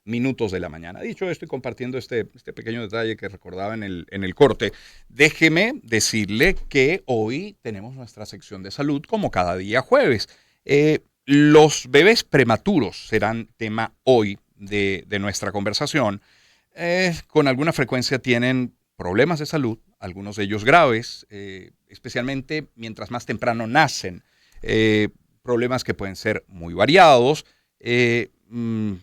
minutos de la mañana. Dicho esto y compartiendo este pequeño detalle que recordaba en el corte, déjeme decirle que hoy tenemos nuestra sección de salud como cada día jueves. Los bebés prematuros serán tema hoy de nuestra conversación. Con alguna frecuencia tienen problemas de salud, algunos de ellos graves, especialmente mientras más temprano nacen. Problemas que pueden ser muy variados.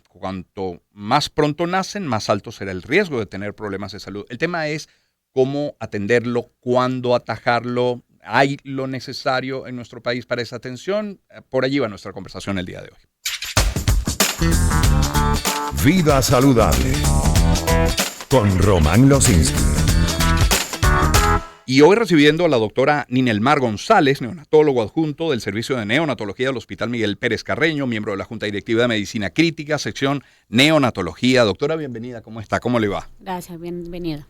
Cuanto más pronto nacen, más alto será el riesgo de tener problemas de salud. El tema es cómo atenderlo, cuándo atajarlo. ¿Hay lo necesario en nuestro país para esa atención? Por allí va nuestra conversación el día de hoy. Vida saludable con Román Lozinski. Y hoy recibiendo a la doctora Ninelmar González, neonatólogo adjunto del Servicio de Neonatología del Hospital Miguel Pérez Carreño, miembro de la Junta Directiva de Medicina Crítica, sección Neonatología. Doctora, bienvenida, ¿cómo está? ¿Cómo le va? Gracias, bienvenida.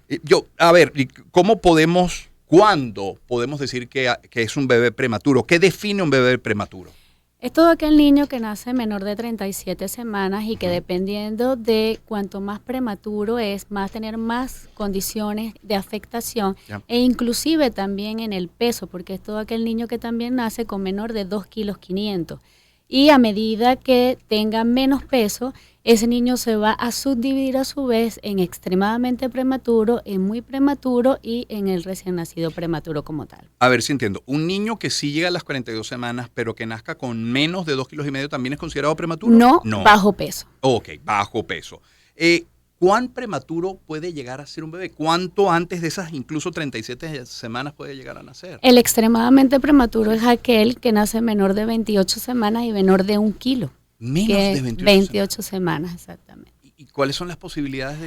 ¿Cuándo podemos decir que es un bebé prematuro? ¿Qué define un bebé prematuro? Es todo aquel niño que nace menor de 37 semanas y que dependiendo de cuanto más prematuro es, más tener más condiciones de afectación e inclusive también en el peso, porque es todo aquel niño que también nace con menor de 2,5 kilos. Y a medida que tenga menos peso, ese niño se va a subdividir a su vez en extremadamente prematuro, en muy prematuro y en el recién nacido prematuro como tal. A ver si entiendo. Un niño que sí llega a las 42 semanas, pero que nazca con menos de 2,5 kilos, ¿también es considerado prematuro? No, bajo peso. Ok, bajo peso. ¿Cuán prematuro puede llegar a ser un bebé? ¿Cuánto antes de esas incluso 37 semanas puede llegar a nacer? El extremadamente prematuro es aquel que nace menor de 28 semanas y menor de 1 kilo. Menos de 28 semanas, exactamente. ¿Y cuáles son las posibilidades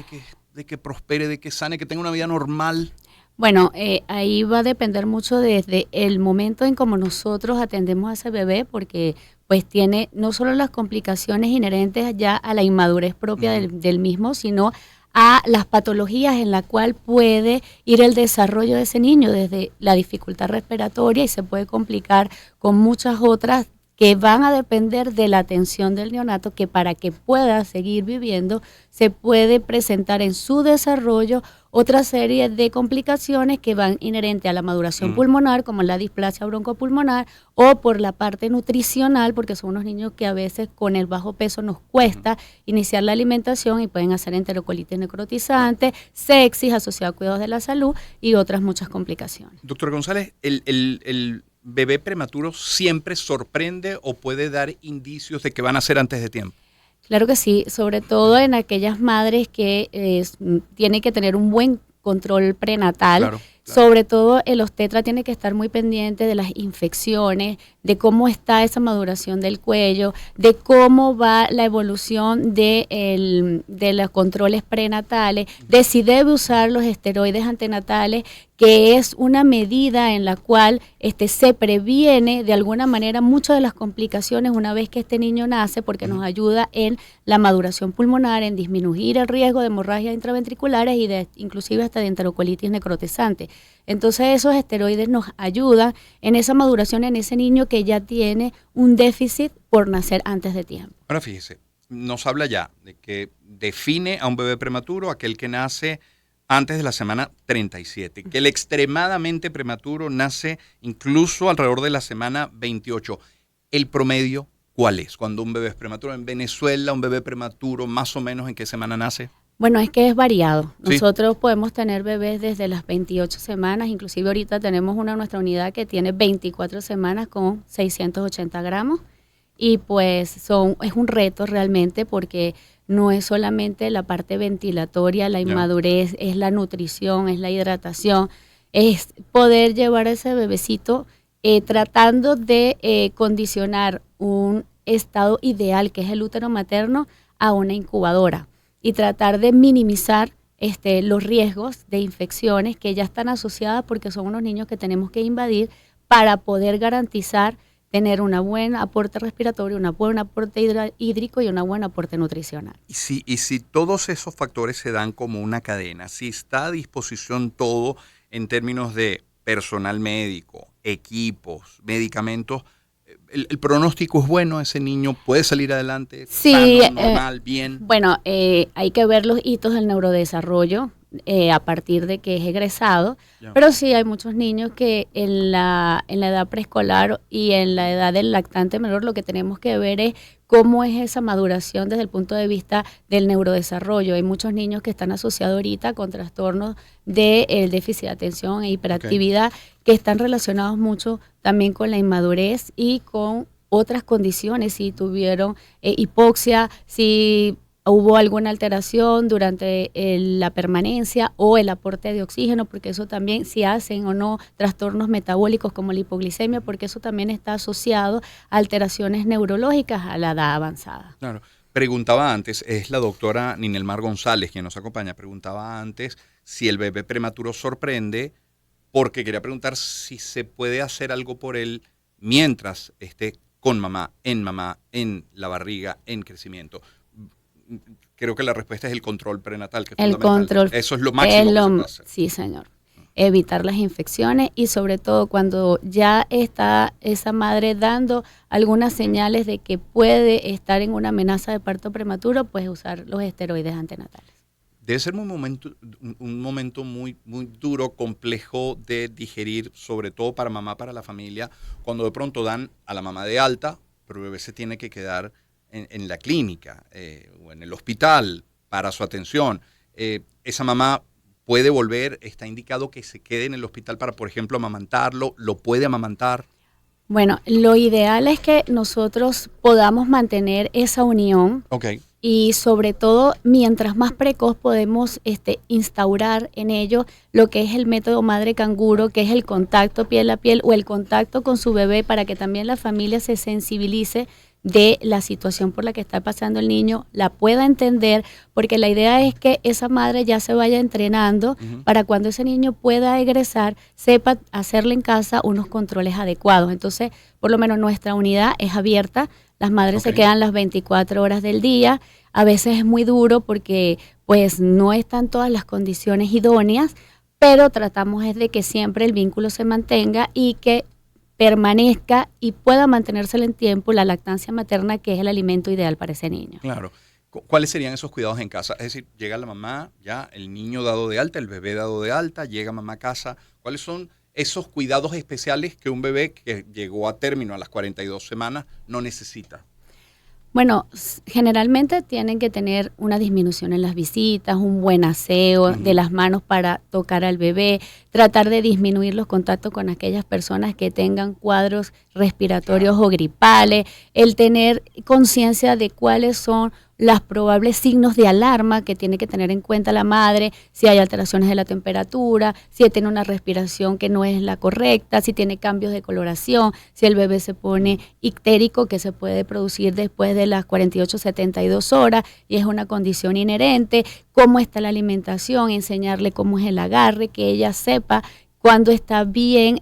de que prospere, de que sane, que tenga una vida normal? Bueno, ahí va a depender mucho desde el momento en cómo nosotros atendemos a ese bebé, porque pues tiene no solo las complicaciones inherentes ya a la inmadurez propia del mismo, sino a las patologías en la cual puede ir el desarrollo de ese niño, desde la dificultad respiratoria, y se puede complicar con muchas otras que van a depender de la atención del neonato, que para que pueda seguir viviendo se puede presentar en su desarrollo otra serie de complicaciones que van inherentes a la maduración pulmonar, como la displasia broncopulmonar, o por la parte nutricional, porque son unos niños que a veces con el bajo peso nos cuesta iniciar la alimentación y pueden hacer enterocolitis necrotizante, sepsis asociada a cuidados de la salud y otras muchas complicaciones. Doctor González, el bebé prematuro siempre sorprende o puede dar indicios de que van a ser antes de tiempo. Claro que sí, sobre todo en aquellas madres que tienen que tener un buen control prenatal. Claro. Sobre todo el obstetra tiene que estar muy pendiente de las infecciones, de cómo está esa maduración del cuello, de cómo va la evolución de los controles prenatales, de si debe usar los esteroides antenatales, que es una medida en la cual se previene de alguna manera muchas de las complicaciones una vez que este niño nace, porque nos ayuda en la maduración pulmonar, en disminuir el riesgo de hemorragias intraventriculares y inclusive hasta de enterocolitis necrotizante. Entonces esos esteroides nos ayudan en esa maduración en ese niño que ya tiene un déficit por nacer antes de tiempo. Ahora fíjese, nos habla ya de que define a un bebé prematuro aquel que nace antes de la semana 37, que el extremadamente prematuro nace incluso alrededor de la semana 28. ¿El promedio cuál es cuando un bebé es prematuro? En Venezuela, un bebé prematuro, más o menos, ¿en qué semana nace? Bueno, es que es variado. ¿Sí? Nosotros podemos tener bebés desde las 28 semanas, inclusive ahorita tenemos una en nuestra unidad que tiene 24 semanas con 680 gramos y pues es un reto realmente porque no es solamente la parte ventilatoria, la inmadurez, es la nutrición, es la hidratación, es poder llevar a ese bebecito tratando de condicionar un estado ideal que es el útero materno a una incubadora y tratar de minimizar los riesgos de infecciones que ya están asociadas porque son unos niños que tenemos que invadir para poder garantizar tener un buen aporte respiratorio, un buen aporte hídrico y un buen aporte nutricional. Y si todos esos factores se dan como una cadena, si está a disposición todo en términos de personal médico, equipos, medicamentos, el pronóstico es bueno, ese niño puede salir adelante, Sí, sano, normal, bien. bueno, hay que ver los hitos del neurodesarrollo a partir de que es egresado, Ya. pero sí hay muchos niños que en la edad preescolar y en la edad del lactante menor lo que tenemos que ver es cómo es esa maduración desde el punto de vista del neurodesarrollo. Hay muchos niños que están asociados ahorita con trastornos del déficit de atención e hiperactividad que están relacionados mucho también con la inmadurez y con otras condiciones, si tuvieron hipoxia, si hubo alguna alteración durante la permanencia o el aporte de oxígeno, porque eso también, si hacen o no trastornos metabólicos como la hipoglicemia, porque eso también está asociado a alteraciones neurológicas a la edad avanzada. Claro. Preguntaba antes, es la doctora Ninelmar González quien nos acompaña, preguntaba antes si el bebé prematuro sorprende, porque quería preguntar si se puede hacer algo por él mientras esté con mamá, en la barriga, en crecimiento. Creo que la respuesta es el control prenatal, que es El fundamental. control Eso es lo máximo que se puede hacer. sí, señor. Evitar las infecciones y sobre todo cuando ya está esa madre dando algunas señales de que puede estar en una amenaza de parto prematuro, pues usar los esteroides antenatales. Debe ser un momento muy, muy duro, complejo de digerir, sobre todo para mamá, para la familia, cuando de pronto dan a la mamá de alta, pero el bebé se tiene que quedar en la clínica o en el hospital para su atención. Esa mamá puede volver, está indicado que se quede en el hospital para, por ejemplo, amamantarlo, lo puede amamantar. Bueno, lo ideal es que nosotros podamos mantener esa unión. Ok. Y sobre todo, mientras más precoz podemos instaurar en ellos lo que es el método madre canguro, que es el contacto piel a piel o el contacto con su bebé para que también la familia se sensibilice de la situación por la que está pasando el niño, la pueda entender, porque la idea es que esa madre ya se vaya entrenando para cuando ese niño pueda egresar, sepa hacerle en casa unos controles adecuados. Entonces, por lo menos nuestra unidad es abierta, las madres se quedan las 24 horas del día, a veces es muy duro porque pues no están todas las condiciones idóneas, pero tratamos es de que siempre el vínculo se mantenga y que permanezca y pueda mantenerse en tiempo la lactancia materna, que es el alimento ideal para ese niño. Claro. ¿Cuáles serían esos cuidados en casa? Es decir, llega la mamá, ya el niño dado de alta, el bebé dado de alta, llega mamá a casa. ¿Cuáles son esos cuidados especiales que un bebé que llegó a término a las 42 semanas no necesita? Bueno, generalmente tienen que tener una disminución en las visitas, un buen aseo de las manos para tocar al bebé, tratar de disminuir los contactos con aquellas personas que tengan cuadros respiratorios o gripales, el tener conciencia de cuáles son los probables signos de alarma que tiene que tener en cuenta la madre, si hay alteraciones de la temperatura, si tiene una respiración que no es la correcta, si tiene cambios de coloración, si el bebé se pone ictérico, que se puede producir después de las 48-72 horas y es una condición inherente, cómo está la alimentación, enseñarle cómo es el agarre, que ella sepa cuándo está bien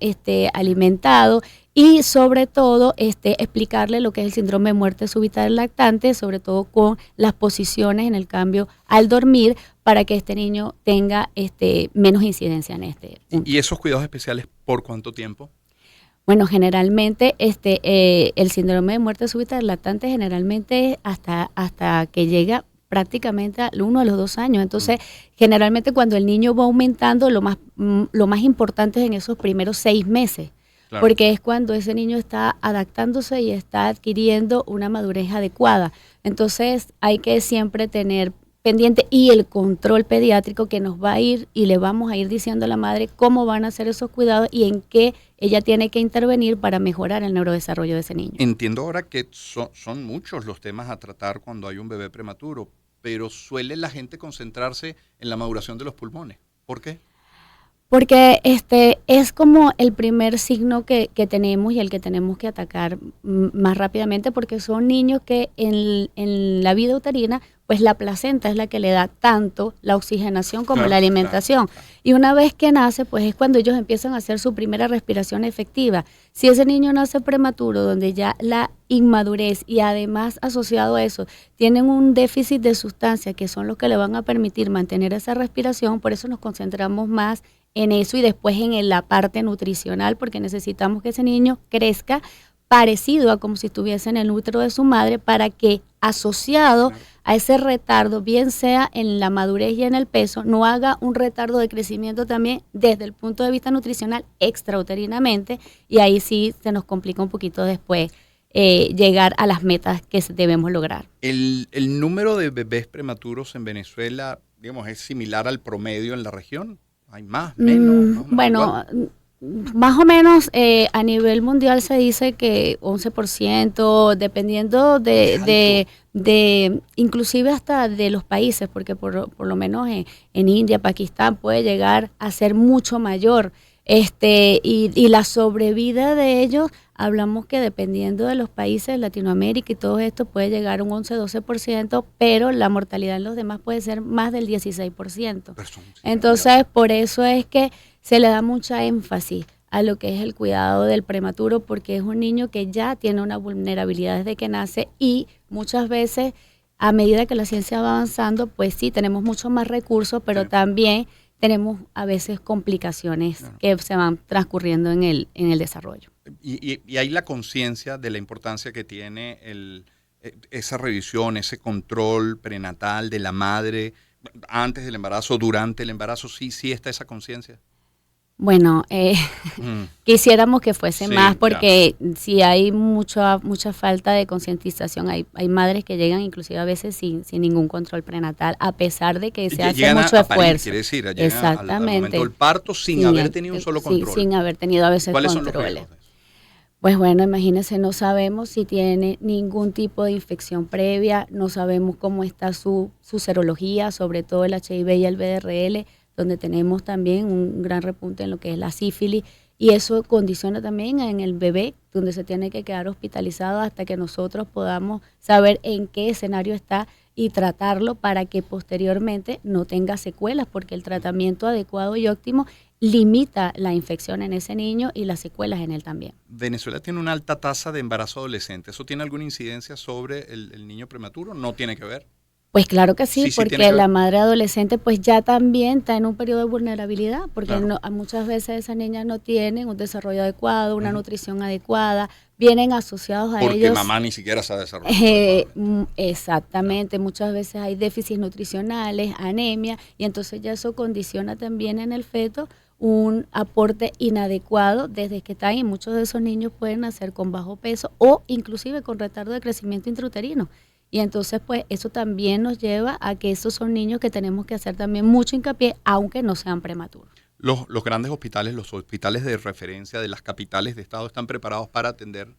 alimentado. Y sobre todo, explicarle lo que es el síndrome de muerte súbita del lactante, sobre todo con las posiciones en el cambio al dormir, para que este niño tenga menos incidencia en este punto. ¿Y esos cuidados especiales por cuánto tiempo? Bueno, generalmente el síndrome de muerte súbita del lactante generalmente hasta que llega prácticamente al 1 a los 2 años. Entonces, generalmente cuando el niño va aumentando, lo más importante es en esos primeros 6 meses. Claro. Porque es cuando ese niño está adaptándose y está adquiriendo una madurez adecuada. Entonces hay que siempre tener pendiente y el control pediátrico que nos va a ir y le vamos a ir diciendo a la madre cómo van a hacer esos cuidados y en qué ella tiene que intervenir para mejorar el neurodesarrollo de ese niño. Entiendo ahora que son muchos los temas a tratar cuando hay un bebé prematuro, pero suele la gente concentrarse en la maduración de los pulmones. ¿Por qué? Porque es como el primer signo que tenemos y el que tenemos que atacar más rápidamente, porque son niños que en la vida uterina, pues la placenta es la que le da tanto la oxigenación como la alimentación. Y una vez que nace, pues es cuando ellos empiezan a hacer su primera respiración efectiva. Si ese niño nace prematuro, donde ya la inmadurez y además asociado a eso, tienen un déficit de sustancias que son los que le van a permitir mantener esa respiración, por eso nos concentramos más en eso y después en la parte nutricional, porque necesitamos que ese niño crezca parecido a como si estuviese en el útero de su madre, para que asociado a ese retardo, bien sea en la madurez y en el peso, no haga un retardo de crecimiento también desde el punto de vista nutricional extrauterinamente, y ahí sí se nos complica un poquito después llegar a las metas que debemos lograr. ¿El número de bebés prematuros en Venezuela, digamos, es similar al promedio en la región? ¿Hay más, menos? Bueno, más o menos a nivel mundial se dice que 11%, dependiendo de inclusive hasta de los países, porque por lo menos en India, Pakistán puede llegar a ser mucho mayor. Y la sobrevida de ellos, hablamos que dependiendo de los países, Latinoamérica y todo esto, puede llegar a un 11-12%, pero la mortalidad en los demás puede ser más del 16%. Entonces, por eso es que se le da mucha énfasis a lo que es el cuidado del prematuro, porque es un niño que ya tiene una vulnerabilidad desde que nace, y muchas veces, a medida que la ciencia va avanzando, pues sí, tenemos mucho más recursos, pero también tenemos a veces complicaciones que se van transcurriendo en el desarrollo. Y hay la conciencia de la importancia que tiene esa revisión, ese control prenatal de la madre antes del embarazo, durante el embarazo, sí está esa conciencia. Bueno, quisiéramos que fuese más, porque sí hay mucha falta de concientización. Hay madres que llegan inclusive a veces sin ningún control prenatal, a pesar de que se hace mucho esfuerzo. Parir, quiere decir, llegan al momento del parto sin haber tenido un solo control. Sí, sin haber tenido a veces controles. ¿Cuáles son los riesgos? Pues bueno, imagínense, no sabemos si tiene ningún tipo de infección previa, no sabemos cómo está su serología, sobre todo el HIV y el VRL, donde tenemos también un gran repunte en lo que es la sífilis, y eso condiciona también en el bebé, donde se tiene que quedar hospitalizado hasta que nosotros podamos saber en qué escenario está y tratarlo para que posteriormente no tenga secuelas, porque el tratamiento adecuado y óptimo limita la infección en ese niño y las secuelas en él también. Venezuela tiene una alta tasa de embarazo adolescente. ¿Eso tiene alguna incidencia sobre el niño prematuro? ¿No tiene que ver? Pues claro que sí, porque la madre adolescente pues ya también está en un periodo de vulnerabilidad, porque muchas veces esas niñas no tienen un desarrollo adecuado, una nutrición adecuada, vienen asociados a ellos. Porque mamá ni siquiera sabe desarrollar. Exactamente, muchas veces hay déficits nutricionales, anemia, y entonces ya eso condiciona también en el feto un aporte inadecuado desde que están, y muchos de esos niños pueden nacer con bajo peso o inclusive con retardo de crecimiento intrauterino. Y entonces, pues, eso también nos lleva a que esos son niños que tenemos que hacer también mucho hincapié, aunque no sean prematuros. Los grandes hospitales, los hospitales de referencia de las capitales de estado, ¿están preparados para atender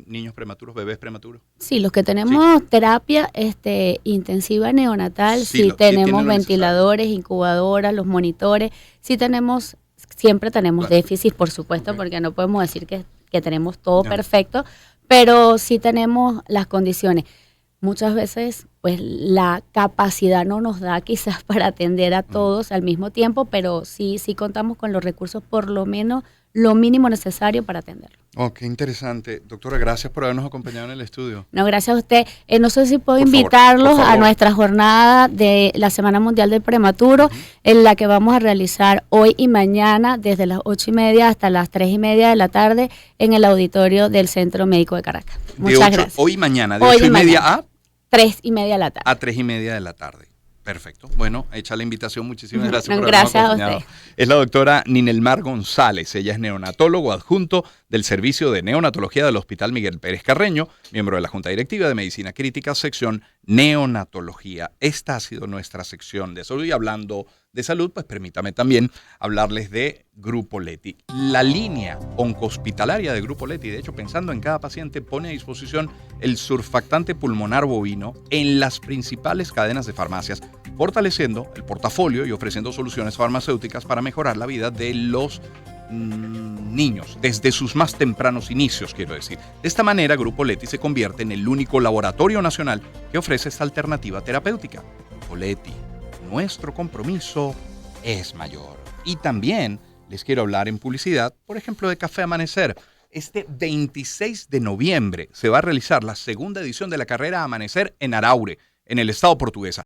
niños prematuros, bebés prematuros? Sí, los que tenemos terapia intensiva neonatal, tenemos ventiladores, incubadoras, los monitores, siempre tenemos déficit, por supuesto, porque no podemos decir que tenemos todo perfecto, pero sí tenemos las condiciones. Muchas veces, pues, la capacidad no nos da quizás para atender a todos al mismo tiempo, pero sí contamos con los recursos, por lo menos lo mínimo necesario para atenderlo. Oh, qué interesante. Doctora, gracias por habernos acompañado en el estudio. No, gracias a usted. No sé si puedo invitarlos a nuestra jornada de la Semana Mundial del Prematuro, en la que vamos a realizar hoy y mañana desde las 8:30 hasta las 3:30 de la tarde en el auditorio del Centro Médico de Caracas. Muchas gracias. Hoy y mañana, de 8:30 a 3:30 de la tarde. A 3:30 de la tarde. Perfecto. Bueno, hecha la invitación. Muchísimas gracias por habernos acompañado. Gracias a usted. Es la doctora Ninelmar González. Ella es neonatólogo adjunto del Servicio de Neonatología del Hospital Miguel Pérez Carreño, miembro de la Junta Directiva de Medicina Crítica, sección Neonatología. Esta ha sido nuestra sección de salud. Y hablando de salud, pues permítame también hablarles de Grupo Leti. La línea oncohospitalaria de Grupo Leti, de hecho, pensando en cada paciente, pone a disposición el surfactante pulmonar bovino en las principales cadenas de farmacias, fortaleciendo el portafolio y ofreciendo soluciones farmacéuticas para mejorar la vida de los niños, desde sus más tempranos inicios, quiero decir. De esta manera, Grupo Leti se convierte en el único laboratorio nacional que ofrece esta alternativa terapéutica. Grupo Leti, nuestro compromiso es mayor. Y también les quiero hablar en publicidad, por ejemplo, de Café Amanecer. Este 26 de noviembre se va a realizar la segunda edición de la carrera Amanecer en Araure, en el estado portuguesa.